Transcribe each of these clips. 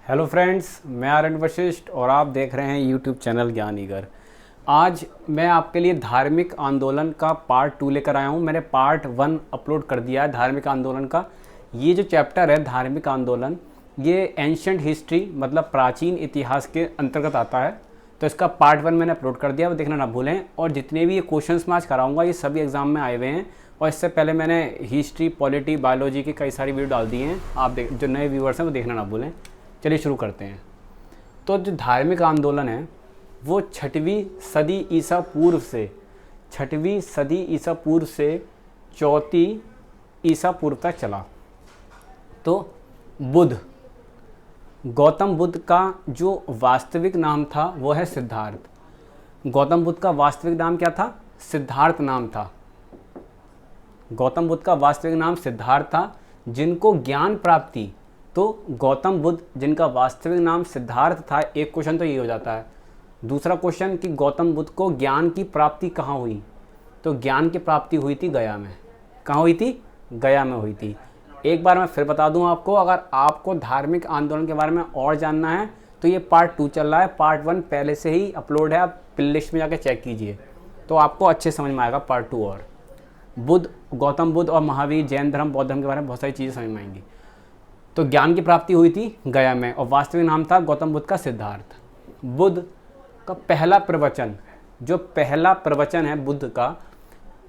Hello friends, मैं आर्यन वशिष्ठ और आप देख रहे हैं यूट्यूब चैनल ज्ञानीगर। आज मैं आपके लिए धार्मिक आंदोलन का पार्ट 2 लेकर आया हूँ। मैंने पार्ट 1 अपलोड कर दिया है धार्मिक आंदोलन का। ये जो चैप्टर है धार्मिक आंदोलन, ये एंशंट हिस्ट्री मतलब प्राचीन इतिहास के अंतर्गत आता है। तो इसका पार्ट 1 मैंने अपलोड कर दिया, वो देखना ना भूलें। और जितने भी ये क्वेश्चंस मैं आज कराऊंगा ये सभी एग्जाम में आए हुए हैं, और इससे पहले मैंने हिस्ट्री, पॉलिटी, बायोलॉजी की कई सारी वीडियो डाल दी हैं। आप जो नए व्यूअर्स हैं वो देखना ना भूलें। चलिए शुरू करते हैं। तो जो धार्मिक आंदोलन है वो 6वीं सदी ईसा पूर्व से 6वीं सदी ईसा पूर्व से 4वीं ईसा पूर्व तक चला। तो गौतम बुद्ध का जो वास्तविक नाम था वो है सिद्धार्थ। गौतम बुद्ध का वास्तविक नाम क्या था? सिद्धार्थ नाम था। गौतम बुद्ध का वास्तविक नाम सिद्धार्थ था। जिनको ज्ञान प्राप्ति, तो गौतम बुद्ध जिनका वास्तविक नाम सिद्धार्थ था, एक क्वेश्चन तो ये हो जाता है। दूसरा क्वेश्चन कि गौतम बुद्ध को ज्ञान की प्राप्ति कहाँ हुई? तो ज्ञान की प्राप्ति हुई थी गया में। कहाँ हुई थी? गया में हुई थी। एक बार मैं फिर बता दूं आपको, अगर आपको धार्मिक आंदोलन के बारे में और जानना है तो ये पार्ट 2 चल रहा है। पार्ट 1 पहले से ही अपलोड है, आप प्लेलिस्ट में जाकर चेक कीजिए तो आपको अच्छे समझ में आएगा पार्ट 2। और गौतम बुद्ध और महावीर, जैन धर्म, बौद्ध धर्म के बारे में बहुत सारी चीज़ें समझ में आएंगी। तो ज्ञान की प्राप्ति हुई थी गया में और वास्तविक नाम था गौतम बुद्ध का सिद्धार्थ। बुद्ध का पहला प्रवचन, जो पहला प्रवचन है बुद्ध का,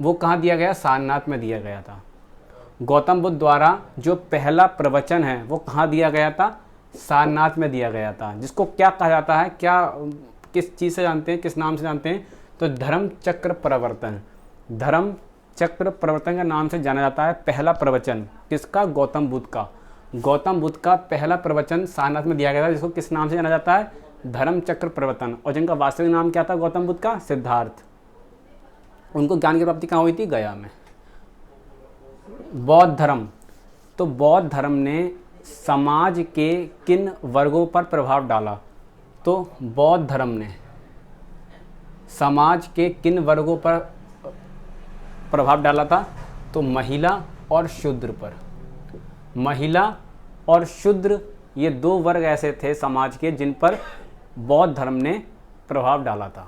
वो कहाँ दिया गया? सारनाथ में दिया गया था। गौतम बुद्ध द्वारा जो पहला प्रवचन है वो कहाँ दिया गया था? सारनाथ में दिया गया था। जिसको क्या कहा जाता है, क्या किस चीज़ से जानते हैं, किस नाम से जानते हैं? तो धर्म चक्र प्रवर्तन। धर्म चक्र प्रवर्तन के नाम से जाना जाता है पहला प्रवचन। किसका? गौतम बुद्ध का। गौतम बुद्ध का पहला प्रवचन सारनाथ में दिया गया था, जिसको किस नाम से जाना जाता है? धर्म चक्र प्रवर्तन। और जिनका वास्तविक नाम क्या था गौतम बुद्ध का? सिद्धार्थ। उनको ज्ञान की प्राप्ति कहाँ हुई थी? गया में। बौद्ध धर्म, तो बौद्ध धर्म ने समाज के किन वर्गों पर प्रभाव डाला? तो बौद्ध धर्म ने समाज के किन वर्गों पर प्रभाव डाला था? तो महिला और शूद्र पर। महिला और शूद्र, ये दो वर्ग ऐसे थे समाज के जिन पर बौद्ध धर्म ने प्रभाव डाला था।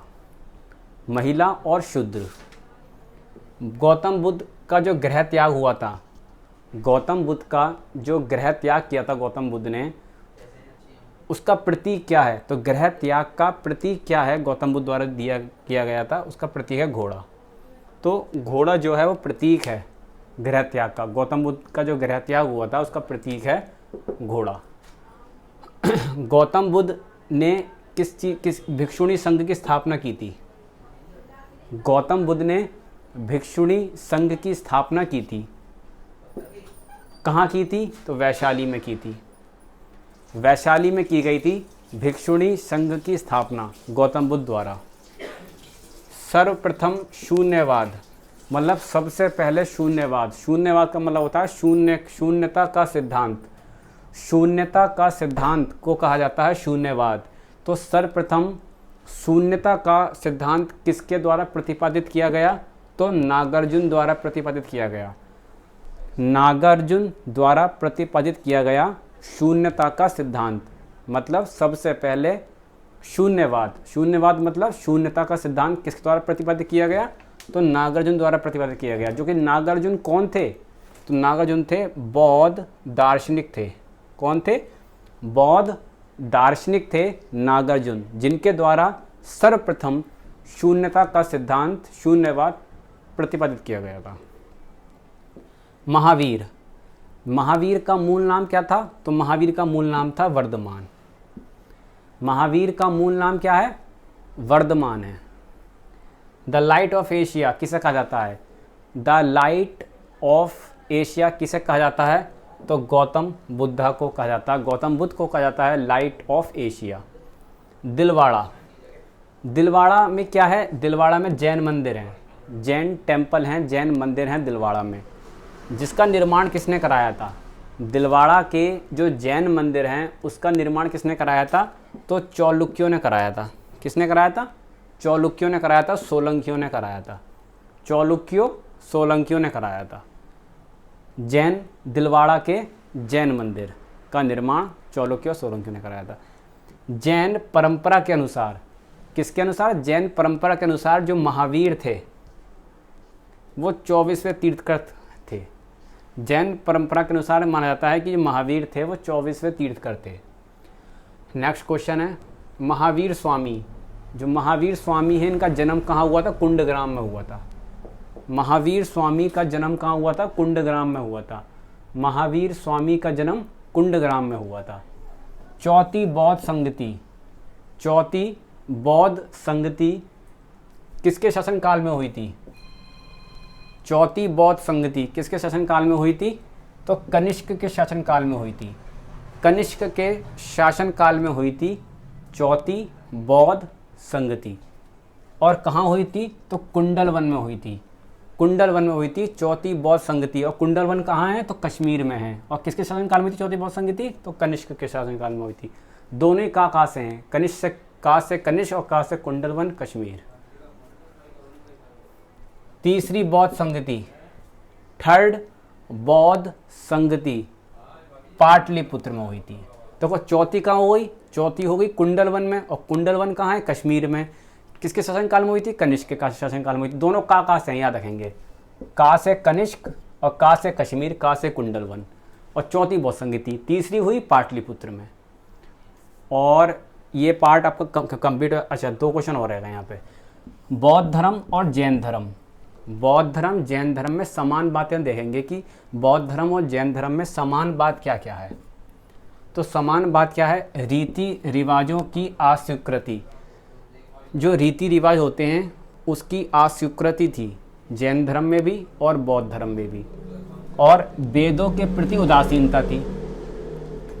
महिला और शूद्र। गौतम बुद्ध का जो गृह त्याग हुआ था, गौतम बुद्ध का जो गृह त्याग किया था गौतम बुद्ध ने, उसका प्रतीक क्या है? तो गृह त्याग का प्रतीक क्या है? गौतम बुद्ध द्वारा किया गया था, उसका प्रतीक है घोड़ा। तो घोड़ा जो है वो प्रतीक है गृह त्याग का। गौतम बुद्ध का जो गृह त्याग हुआ था उसका प्रतीक है घोड़ा। गौतम बुद्ध ने किस भिक्षुणी संघ की स्थापना की थी? गौतम बुद्ध ने भिक्षुणी संघ की स्थापना की थी। कहाँ की थी? तो वैशाली में की थी। वैशाली में की गई थी भिक्षुणी संघ की स्थापना गौतम बुद्ध द्वारा। सर्वप्रथम शून्यवाद, मतलब सबसे पहले शून्यवाद। शून्यवाद का मतलब होता है शून्यता का सिद्धांत। शून्यता का सिद्धांत को कहा जाता है शून्यवाद। तो सर्वप्रथम शून्यता का सिद्धांत किसके द्वारा प्रतिपादित किया गया? तो नागार्जुन द्वारा प्रतिपादित किया गया। नागार्जुन द्वारा प्रतिपादित किया गया शून्यता का सिद्धांत, मतलब सबसे पहले शून्यवाद। शून्यवाद मतलब शून्यता का सिद्धांत किसके द्वारा प्रतिपादित किया गया? तो नागार्जुन द्वारा प्रतिपादित किया गया। जो कि नागार्जुन कौन थे? तो नागार्जुन थे बौद्ध दार्शनिक थे। कौन थे? बौद्ध दार्शनिक थे नागार्जुन, जिनके द्वारा सर्वप्रथम शून्यता का सिद्धांत शून्यवाद प्रतिपादित किया गया था। महावीर, महावीर का मूल नाम क्या था? तो महावीर का मूल नाम था वर्धमान। महावीर का मूल नाम क्या है? वर्धमान है। द लाइट ऑफ एशिया किसे कहा जाता है? द लाइट ऑफ एशिया किसे कहा जाता है? तो गौतम बुद्ध को कहा जाता है। गौतम बुद्ध को कहा जाता है light of Asia. Dilwara, Dilwara में क्या है? दिलवाड़ा में जैन मंदिर हैं, जैन टेम्पल हैं, जैन मंदिर हैं दिलवाड़ा में। जिसका निर्माण किसने कराया था? दिलवाड़ा के जो जैन मंदिर हैं उसका निर्माण किसने कराया था? तो चालुक्यों ने कराया था। किसने कराया था? चालुक्यों ने कराया था, सोलंकियों ने कराया था। चालुक्यों, सोलंकियों ने कराया था। जैन दिलवाड़ा के जैन मंदिर का निर्माण चालुक्य और सोलंकियों ने कराया था। जैन परंपरा के अनुसार, किसके अनुसार? जैन परंपरा के अनुसार जो महावीर थे वो 24वें तीर्थकर थे। जैन परंपरा के अनुसार माना जाता है कि जो महावीर थे वो 24वें तीर्थकर थे। नेक्स्ट क्वेश्चन है महावीर स्वामी। जो महावीर स्वामी है इनका जन्म कहाँ हुआ था? कुंडग्राम में हुआ था। महावीर स्वामी का जन्म कहाँ हुआ था? कुंडग्राम में हुआ था। महावीर स्वामी का जन्म कुंडग्राम में हुआ था। चौथी बौद्ध संगति, चौथी बौद्ध संगति किसके शासनकाल में हुई थी? चौथी बौद्ध संगति किसके शासनकाल में हुई थी? तो कनिष्क के शासनकाल में हुई थी। कनिष्क के शासनकाल में हुई थी चौथी बौद्ध संगति। और कहाँ हुई थी? तो कुंडलवन में हुई थी। कुंडलवन में हुई थी चौथी बौद्ध संगति। और कुंडलवन कहाँ है? तो कश्मीर में है। और किसके शासनकाल में थी चौथी बौद्ध संगति? तो कनिष्क के शासनकाल में हुई थी। दोनों ही कहाँ से हैं? कनिष्क, कहाँ से कनिष्क और कहाँ से कुंडलवन? कश्मीर। तीसरी बौद्ध संगति, थर्ड बौद्ध संगति पाटलिपुत्र में हुई थी। तो चौथी कहाँ हो गई? चौथी हो गई कुंडलवन में। और कुंडलवन कहाँ है? कश्मीर में। किसके शासनकाल में हुई थी? कनिष्क के शासनकाल में हुई थी। दोनों का से हैं, याद रखेंगे। का से कनिष्क और का से कश्मीर, का से कुंडलवन। और चौथी बौद्ध संगति, तीसरी हुई पाटलिपुत्र में। और ये पार्ट आपका कंप्लीट। अच्छा, 2 क्वेश्चन और रहेगा यहाँ पे। बौद्ध धर्म और जैन धर्म, बौद्ध धर्म जैन धर्म में समान बातें देखेंगे कि बौद्ध धर्म और जैन धर्म में समान बात क्या क्या है। तो समान बात क्या है? रीति रिवाजों की अस्वीकृति। जो रीति रिवाज होते हैं उसकी अस्वीकृति थी जैन धर्म में भी और बौद्ध धर्म में भी। और वेदों के प्रति उदासीनता थी।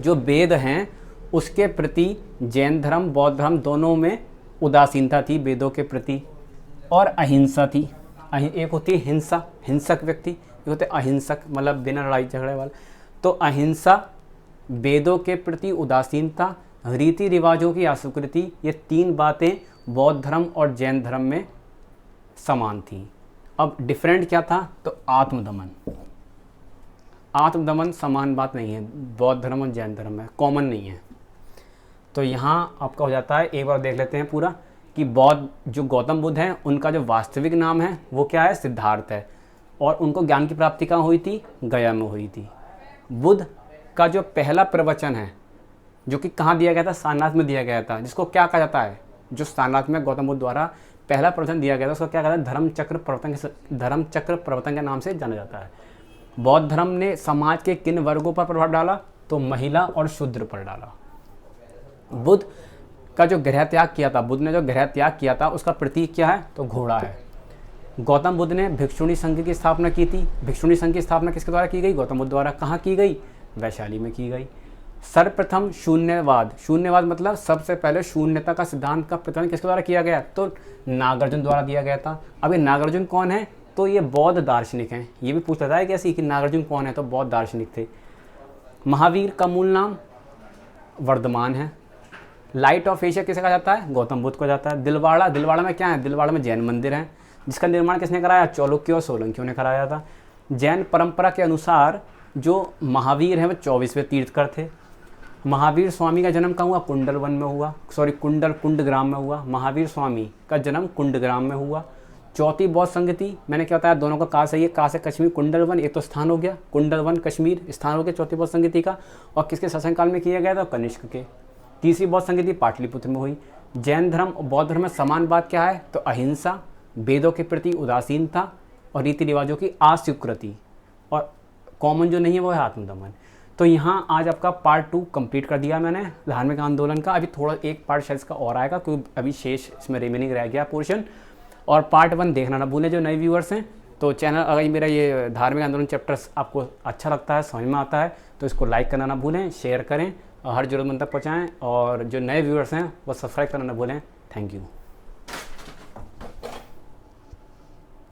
जो वेद हैं उसके प्रति जैन धर्म बौद्ध धर्म दोनों में उदासीनता थी वेदों के प्रति। और अहिंसा थी। एक होती है हिंसा, हिंसक व्यक्ति, एक होते अहिंसक मतलब बिना लड़ाई झगड़े वाला। तो अहिंसा, वेदों के प्रति उदासीनता, रीति रिवाजों की अस्वीकृति, ये 3 बातें बौद्ध धर्म और जैन धर्म में समान थी। अब डिफरेंट क्या था? तो आत्मदमन। आत्मदमन समान बात नहीं है बौद्ध धर्म और जैन धर्म में, कॉमन नहीं है। तो यहाँ आपका हो जाता है, एक बार देख लेते हैं पूरा कि बौद्ध जो गौतम बुद्ध हैं उनका जो वास्तविक नाम है वो क्या है? सिद्धार्थ है। और उनको ज्ञान की प्राप्ति कहाँ हुई थी? गया में हुई थी। बुद्ध का जो पहला प्रवचन है जो कि कहाँ दिया गया था? सारनाथ में दिया गया था। जिसको क्या कहा जाता है? जो सारनाथ में गौतम बुद्ध द्वारा पहला प्रवचन दिया गया था उसको क्या कहता है? धर्मचक्र प्रवर्तन के नाम से जाना जाता है। बौद्ध धर्म ने समाज के किन वर्गों पर प्रभाव डाला? तो महिला और शूद्र पर डाला। बुद्ध का जो गृह त्याग किया था, बुद्ध ने जो गृह त्याग किया था उसका प्रतीक क्या है? तो घोड़ा है। गौतम बुद्ध ने भिक्षुणी संघ की स्थापना की थी। भिक्षुणी संघ की स्थापना किसके द्वारा की गई? गौतम बुद्ध द्वारा। कहाँ की गई? वैशाली में की गई। सर्वप्रथम शून्यवाद, शून्यवाद मतलब सबसे पहले शून्यता का सिद्धांत का प्रतिपादन किसके द्वारा किया गया? तो नागार्जुन द्वारा दिया गया था। अब ये नागार्जुन कौन है? तो ये बौद्ध दार्शनिक हैं। ये भी पूछ लेता है कैसे कि नागार्जुन कौन है? तो बौद्ध दार्शनिक थे। महावीर का मूल नाम वर्धमान है। लाइट ऑफ एशिया किसे कहा जाता है? गौतम बुद्ध को जाता है। दिलवाड़ा, दिलवाड़ा में क्या है? दिलवाड़ा में जैन मंदिर है जिसका निर्माण किसने कराया? चालुक्यों और सोलंकियों ने कराया था। जैन परंपरा के अनुसार जो महावीर हैं वो 24वें तीर्थकर थे। महावीर स्वामी का जन्म कहाँ हुआ? कुंडलवन में हुआ, कुंडग्राम में हुआ। महावीर स्वामी का जन्म कुंडग्राम में हुआ। चौथी बौद्ध संगति, मैंने क्या बताया? दोनों का का सही है। का से कश्मीर, कुंडलवन एक तो स्थान हो गया, कुंडलवन कश्मीर स्थान हो गया चौथी बौद्ध संगति का। और किसके शासनकाल में किया गया था? कनिष्क के। तीसरी बौद्ध संगति पाटलिपुत्र में हुई। जैन धर्म और बौद्ध धर्म में समान बात क्या है? तो अहिंसा, वेदों के प्रति उदासीनता और रीति रिवाजों की अस्वीकृति। और कॉमन जो नहीं है वो है आत्मदमन। तो यहाँ आज आपका पार्ट 2 कंप्लीट कर दिया मैंने धार्मिक आंदोलन का। अभी थोड़ा एक पार्ट शायद इसका और आएगा क्योंकि अभी शेष इसमें रिमेनिंग रह गया पोर्शन। और पार्ट 1 देखना ना भूलें जो नए व्यूअर्स हैं। तो चैनल अगर मेरा ये धार्मिक आंदोलन चैप्टर्स आपको अच्छा लगता है, समझ में आता है, तो इसको लाइक करना ना भूलें, शेयर करें और हर ज़रूरतमंद तक पहुँचाएँ। और जो नए व्यूअर्स हैं वो सब्सक्राइब करना ना भूलें। Thank you.